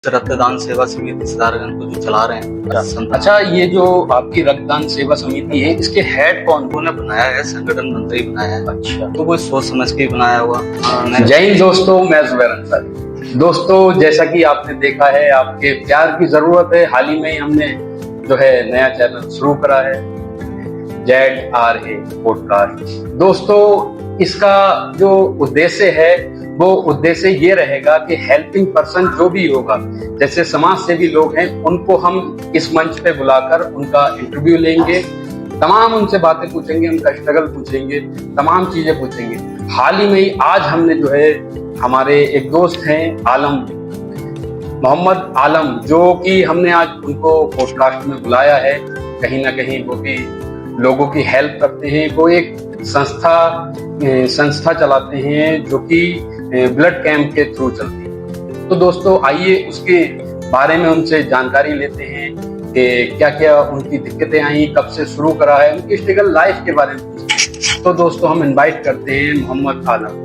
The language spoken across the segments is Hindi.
रक्तदान सेवा समिति सितारगंज को जो चला रहे हैं। अच्छा, ये जो आपकी रक्तदान सेवा समिति है, इसके हेड कौन उन्होंने बनाया है, संगठन मंत्री बनाया है। अच्छा, तो कोई सोच समझ के ही बनाया हुआ। जय हिंद दोस्तों, मैं जुबैर अंसारी। दोस्तों, जैसा कि आपने देखा है, आपके प्यार की जरूरत है। हाल ही में हमने जो है नया चैनल शुरू करा है, ZRA पॉडकास्ट। दोस्तों, इसका जो उद्देश्य है वो उद्देश्य ये रहेगा कि हेल्पिंग पर्सन जो भी होगा, जैसे समाज सेवी लोग हैं, उनको हम इस मंच पे बुलाकर उनका इंटरव्यू लेंगे, तमाम उनसे बातें पूछेंगे, उनका स्ट्रगल पूछेंगे, तमाम चीजें पूछेंगे। हाल ही में ही आज हमने जो है हमारे एक दोस्त हैं आलम, मोहम्मद आलम, जो कि हमने आज उनको पॉडकास्ट में बुलाया है। कहीं ना कहीं वो भी लोगों की हेल्प करते हैं। वो एक संस्था चलाते हैं जो कि ब्लड कैंप के थ्रू चलती है। तो दोस्तों, आइए उसके बारे में उनसे जानकारी लेते हैं कि क्या क्या उनकी दिक्कतें आई, कब से शुरू करा है, उनकी स्ट्रगल लाइफ के बारे में पूछते हैं। तो दोस्तों, हम इनवाइट करते हैं मोहम्मद आलम।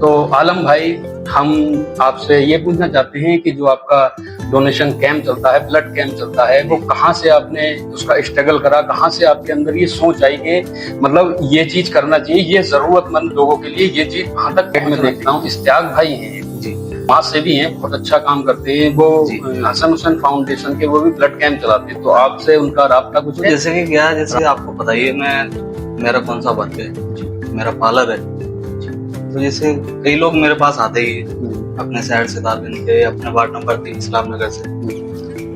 तो आलम भाई, हम आपसे ये पूछना चाहते हैं कि जो आपका डोनेशन कैंप चलता है, ब्लड कैंप चलता है, वो कहाँ से आपने उसका स्ट्रगल करा, कहाँ से आपके अंदर ये सोच आई कि मतलब ये चीज करना चाहिए, ये जरूरतमंद लोगों के लिए ये चीज वहां तक मैं देखता हूँ। इश्तियाक भाई हैं जी, वहां से भी हैं, बहुत अच्छा काम करते हैं वो, हसन हुसैन फाउंडेशन के, वो भी ब्लड कैंप चलाते हैं। तो आपसे उनका राब्ता कुछ है? जैसे कि क्या, जैसे आपको बताइए, मेरा कौन सा वर्क है, मेरा पार्लर है। तो जैसे कई लोग मेरे पास आते ही अपने शहर से, तारगंज के, अपने वार्ड नंबर 3 इस्लाम नगर से,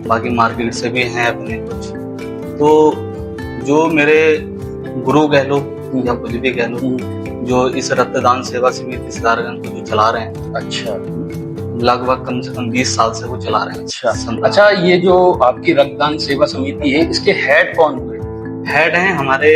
बाकी मार्केट से भी हैं अपने कुछ। तो जो मेरे गुरु कह लो या कुछ भी कह लो, जो इस रक्तदान सेवा समिति सितारगंज को जो चला रहे हैं, अच्छा, लगभग कम से कम 20 साल से वो चला रहे हैं। अच्छा, ये जो आपकी रक्तदान सेवा समिति है, इसके हेड कौन हुए? हेड हैं हमारे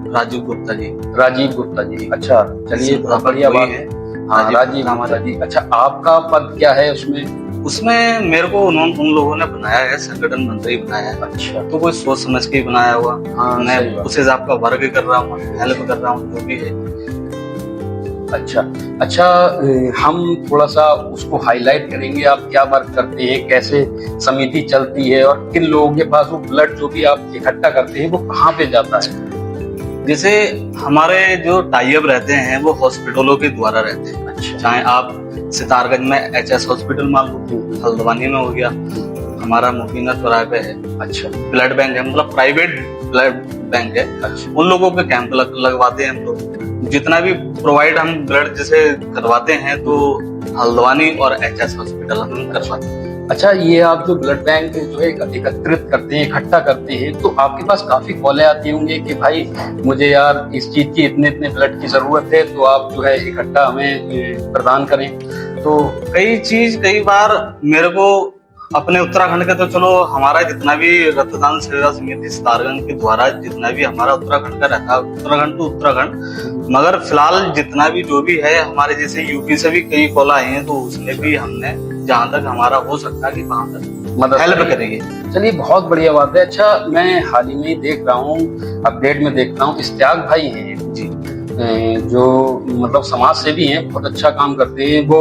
राजीव गुप्ता जी। राजीव गुप्ता जी, अच्छा, चलिए, बढ़िया बात है। हाँ, राजीव गुप्ता जी। अच्छा, आपका पद क्या है उसमें? उसमें मेरे को उन लोगों ने बनाया है, संगठन मंत्री बनाया है। अच्छा, तो कोई सोच समझ के ही बनाया हुआ। हाँ, मैं उस हिसाब का वर्क कर रहा हूँ, हेल्प कर रहा हूँ, जो भी है। अच्छा, हम थोड़ा सा उसको हाईलाइट करेंगे। आप क्या वर्क करते हैं, कैसे समिति चलती है, और किन लोगों के पास वो ब्लड जो भी आप इकट्ठा करते हैं वो कहाँ पे जाता है? जैसे हमारे जो टाई अप रहते हैं वो हॉस्पिटलों के द्वारा रहते हैं। अच्छा, चाहे आप सितारगंज में HS हॉस्पिटल मान लो, हल्द्वानी में हो गया, हमारा मुबीना चौराहे पे है। अच्छा, ब्लड बैंक है, मतलब प्राइवेट ब्लड बैंक है। अच्छा, उन लोगों के कैंप लगवाते हैं हम लोग। जितना भी प्रोवाइड हम ब्लड जैसे करवाते हैं, तो हल्द्वानी और HS हॉस्पिटल हम करवाते हैं। अच्छा, ये आप जो ब्लड बैंक जो है एकत्रित करते हैं, इकट्ठा करते हैं, तो आपके पास काफी कॉलें आती होंगे कि भाई मुझे यार इस चीज की इतने ब्लड की जरूरत है, तो आप जो है इकट्ठा हमें प्रदान करें। तो कई बार मेरे को अपने उत्तराखंड का, तो चलो हमारा जितना भी रक्तदान सेवा समिति सितारगंज के द्वारा जितना भी हमारा उत्तराखंड का रहता है, उत्तराखंड तो उत्तराखंड, मगर फिलहाल जितना भी जो भी है, हमारे जैसे यूपी से भी कई कॉल आए हैं, तो उसमें भी हमने जहाँ तक हमारा हो सकता है कि वहां तक मदद हेल्प करेंगे। चलिए, बहुत बढ़िया बात है। अच्छा, मैं हाल ही में देख रहा हूँ, अपडेट में देखता हूँ, इश्तियाक भाई हैं जी, जो मतलब समाज सेवी हैं, बहुत अच्छा काम करते हैं वो,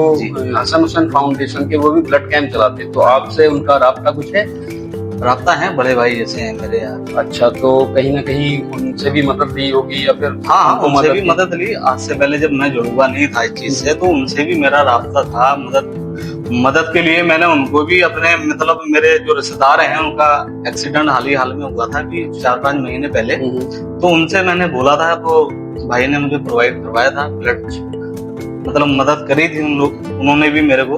हसन हुसैन फाउंडेशन के, वो भी ब्लड कैंप चलाते हैं। तो आपसे उनका राब्ता कुछ है? राब्ता है, बड़े भाई जैसे हैं मेरे यार। अच्छा, तो कहीं ना कहीं उनसे भी मदद ली होगी, या फिर? हाँ, उनसे भी मदद ली। आज से पहले जब मैं जुड़ा नहीं था इस चीज से, तो उनसे भी मेरा राब्ता था। मदद के लिए मैंने उनको भी अपने, मतलब मेरे जो रिश्तेदार हैं, उनका एक्सीडेंट हाल में हुआ था कि 4-5 महीने पहले, तो उनसे मैंने बोला था, तो भाई ने मुझे प्रोवाइड करवाया था ब्लड, मतलब मदद करी थी उन्होंने भी मेरे को।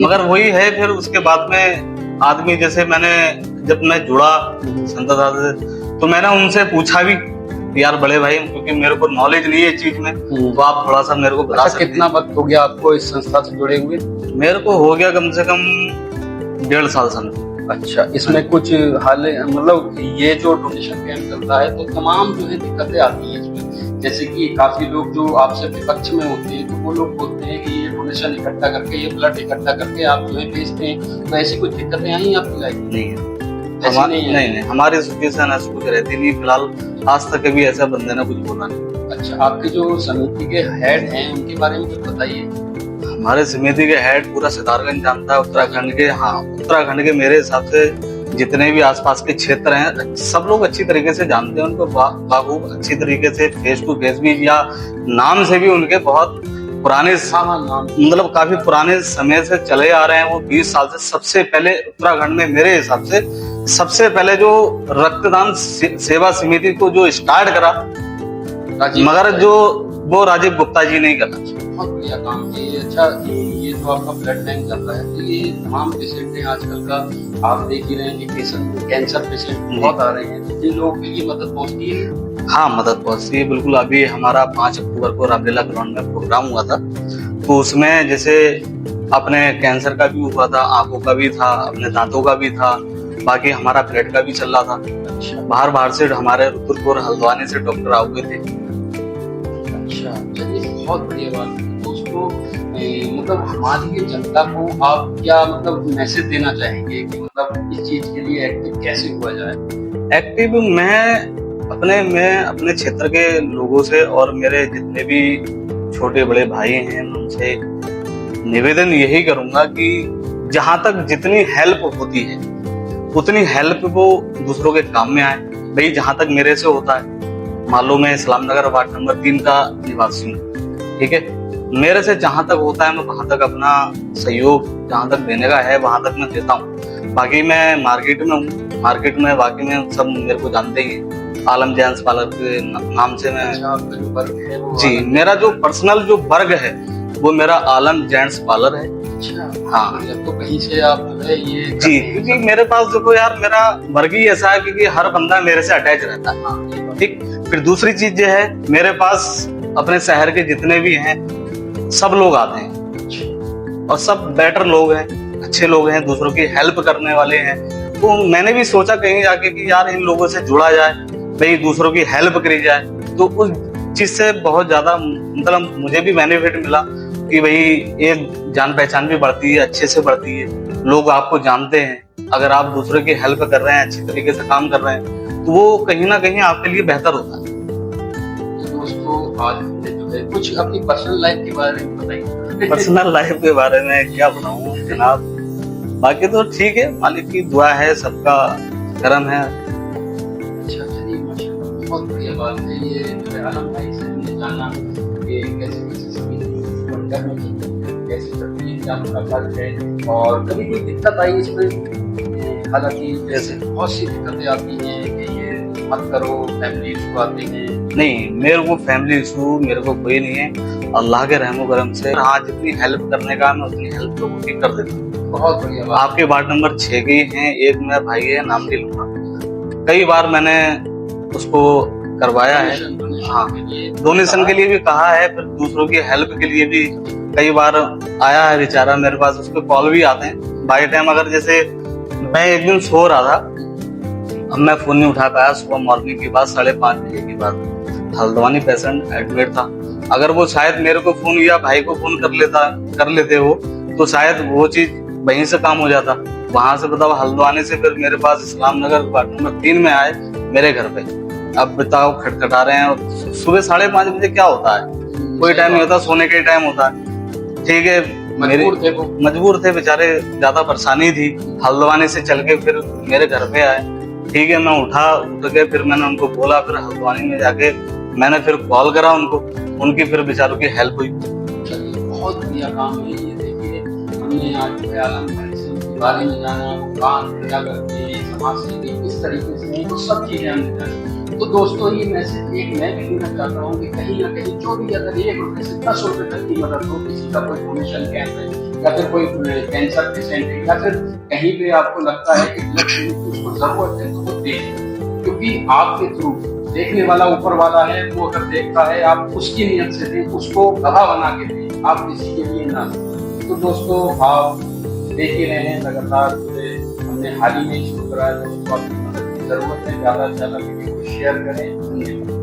मगर वही है, फिर उसके बाद में आदमी, जैसे जब मैं जुड़ा संस्था से, तो मैंने उनसे पूछा भी यार बड़े भाई, क्योंकि मेरे को नॉलेज नहीं है इस चीज में, तो आप थोड़ा सा मेरे को बता सकते हैं? कितना वक्त हो गया आपको इस संस्था से जुड़े हुए? मेरे को हो गया कम से कम 1.5 साल समझो। अच्छा, इसमें कुछ हाल, मतलब ये जो डोनेशन कैंप चलता है, तो तमाम जो है दिक्कतें आती हैं इसमें। जैसे कि काफी लोग जो आपसे विपक्ष में होते हैं, तो वो लोग बोलते हैं कि ये डोनेशन इकट्ठा करके, ये ब्लड इकट्ठा करके आप जो है भेजते हैं। तो ऐसी कुछ दिक्कतें आई आपकी लाइफ में? नहीं है, नहीं, हमारी सिचुएशन ऐसी कुछ रहती नहीं। फिलहाल आज तक कभी ऐसा बंदे ने कुछ बोला नहीं। अच्छा, आपके जो समिति के हेड हैं उनके बारे में कुछ बताइए। हमारे समिति के हेड पूरा सितारगंज जानता है, उत्तराखंड के। हाँ, उत्तराखंड के मेरे हिसाब से जितने भी आसपास के क्षेत्र हैं सब लोग अच्छी तरीके से जानते हैं उनको, बाखूब अच्छी तरीके से फेस टू फेस भी, या नाम से भी उनके बहुत पुराने मतलब काफी पुराने समय से चले आ रहे हैं वो 20 साल से। सबसे पहले उत्तराखंड में मेरे हिसाब से सबसे पहले जो रक्तदान सेवा समिति को जो स्टार्ट करा, मगर जो वो राजीव गुप्ता जी ने करा। बहुत बढ़िया काम है ये। अच्छा, ये जो आपका ब्लड बैंक चल रहा है, तो ये तमाम पेशेंट हैं आजकल का, आप देख ही रहे हैं कि पेशेंट, कैंसर पेशेंट बहुत आ रहे हैं, तो जिन लोगों के लिए मदद पहुंचती है। हाँ, मदद पहुंचती है बिल्कुल। अभी हमारा 5 अक्टूबर को रामलीला ग्राउंड में प्रोग्राम हुआ था, तो उसमें जैसे अपने कैंसर का भी हुआ था, आंखों का भी था, अपने दांतों का भी था, बाकी हमारा ब्लड का भी चल रहा था। बाहर से हमारे रुद्रपुर हल्द्वानी से डॉक्टर आ गए थे। अच्छा, चलिए बहुत बढ़िया बात है। दोस्तों, मतलब हमारी जनता को आप क्या मतलब मैसेज देना चाहेंगे कि मतलब इस चीज के लिए एक्टिव कैसे हुआ जाए? एक्टिव मैं अपने क्षेत्र के लोगों से और मेरे जितने भी छोटे बड़े भाई हैं उनसे निवेदन यही करूंगा कि जहां तक जितनी हेल्प होती है उतनी हेल्प वो दूसरों के काम में आए। भाई जहां तक मेरे से होता है, मान लो मैं इस्लाम नगर वार्ड नंबर 3 का निवासी हूँ, ठीक है, मेरे से जहां तक होता है मैं वहां तक अपना सहयोग जहां तक देने का है वहां तक मैं देता हूँ। बाकी मैं मार्केट में हूँ, मार्केट में बाकी में सब मेरे को जानते ही हैं, आलम जेंट्स पार्लर के नाम से मैं। अच्छा, आपका जो वर्ग है वो जी, मेरा जो पर्सनल जो वर्ग है वो मेरा आलम जेंट्स पार्लर है। अच्छा, हाँ, तो कहीं से आप जो है ये जी, क्योंकि मेरे पास देखो यार मेरा वर्ग ही ऐसा है क्योंकि हर बंदा मेरे से अटैच रहता है। हाँ, ठीक। फिर दूसरी चीज ये है, मेरे पास अपने शहर के जितने भी हैं सब लोग आते हैं और सब बेटर लोग हैं, अच्छे लोग हैं, दूसरों की हेल्प करने वाले हैं। तो मैंने भी सोचा कहीं जाके कि यार इन लोगों से जुड़ा जाए, भाई दूसरों की हेल्प करी जाए। तो उस चीज से बहुत ज्यादा मतलब मुझे भी बेनिफिट मिला कि भाई एक जान पहचान भी बढ़ती है, अच्छे से बढ़ती है, लोग आपको जानते हैं। अगर आप दूसरों की हेल्प कर रहे हैं, अच्छी तरीके से काम कर रहे हैं, तो वो कहीं ना कहीं आपके लिए बेहतर होता है। तो दोस्तों, आज हमने जो है कुछ अपनी पर्सनल लाइफ के बारे में बताइए। पर्सनल लाइफ के बारे में क्या बताऊं जनाब, बाकी तो ठीक है, मालिक की दुआ है, सबका करम है। अच्छा, चलिए माशाल्लाह, बहुत बढ़िया बात है। ये जो है आलम भाई से हमने जाना कि कैसे समिति बनकर कैसे चलती है, क्या उनका फर्क है, और कभी कोई दिक्कत आई इसमें। हालांकि जैसे बहुत सी दिक्कतें आती हैं कि ये मत करो, फैमिली इशू आते हैं। नहीं, मेरे को फैमिली इशू मेरे को कोई नहीं है, अल्लाह के रहमो करम से। हाँ, जितनी हेल्प करने का मैं उतनी हेल्प लोगों की कर देता हूँ। बहुत बढ़िया बात। आपके वार्ड नंबर 6 के हैं, एक मेरा भाई है, नाम नहीं लूंगा, कई बार मैंने उसको करवाया है। हाँ, डोनेशन के लिए भी कहा है, फिर दूसरों की हेल्प के लिए भी कई बार आया है बेचारा मेरे पास, उसके कॉल भी आते हैं बाई टाइम। अगर जैसे मैं एक दिन सो रहा था, अब मैं फोन नहीं उठा पाया, सुबह मॉर्निंग के बाद 5:30 बजे के बाद हल्द्वानी पेशेंट एडमिट था। अगर वो शायद मेरे को फोन या भाई को फोन कर लेते हो तो शायद वो चीज वहीं से काम हो जाता। वहां से बताओ हल्द्वानी से फिर मेरे पास इस्लाम नगर वार्ड नंबर 3 में आए मेरे घर पे। अब बताओ खटखटा रहे हैं, सुबह 5:30 बजे क्या होता है, कोई टाइम नहीं होता, सोने का टाइम होता है। ठीक है, मजबूर थे बेचारे, ज्यादा परेशानी थी, हल्द्वानी से चल के फिर मेरे घर पे आए। ठीक है, मैं उठ के फिर मैंने उनको बोला, फिर हल्द्वानी में जाके मैंने फिर कॉल करा उनको, उनकी फिर बेचारों की हेल्प हुई। बहुत बढ़िया काम है ये। देखिए, हमने आज जो है आलम भाई से उनके बारे में जाना, वो काम क्या करते हैं, समाज सेवी किस तरीके से, वो सब चीजें हमने जानी। तो दोस्तों, ये मैसेज एक मैं भी देना चाहता हूँ कि कहीं ना कहीं जो भी अगर 1 रुपए से 10 रुपए तक की मदद हो, किसी का कोई डोनेशन कैंप है या फिर कोई कैंसर पेशेंट है या फिर कहीं पे आपको लगता है कि ब्लड की उसको जरूरत है, तो वो दे, क्योंकि आपके थ्रू देखने वाला ऊपर वाला है, वो अगर देखता है आप उसकी नियत से दें, उसको गवाह बना के दें, आप किसी के लिए ना। तो दोस्तों, आप देख ही रहे हैं लगातार हमने हाल ही में शुरू करा है। दोस्तों, आपकी मदद की जरूरत है, ज्यादा से ज्यादा वीडियो को शेयर करें।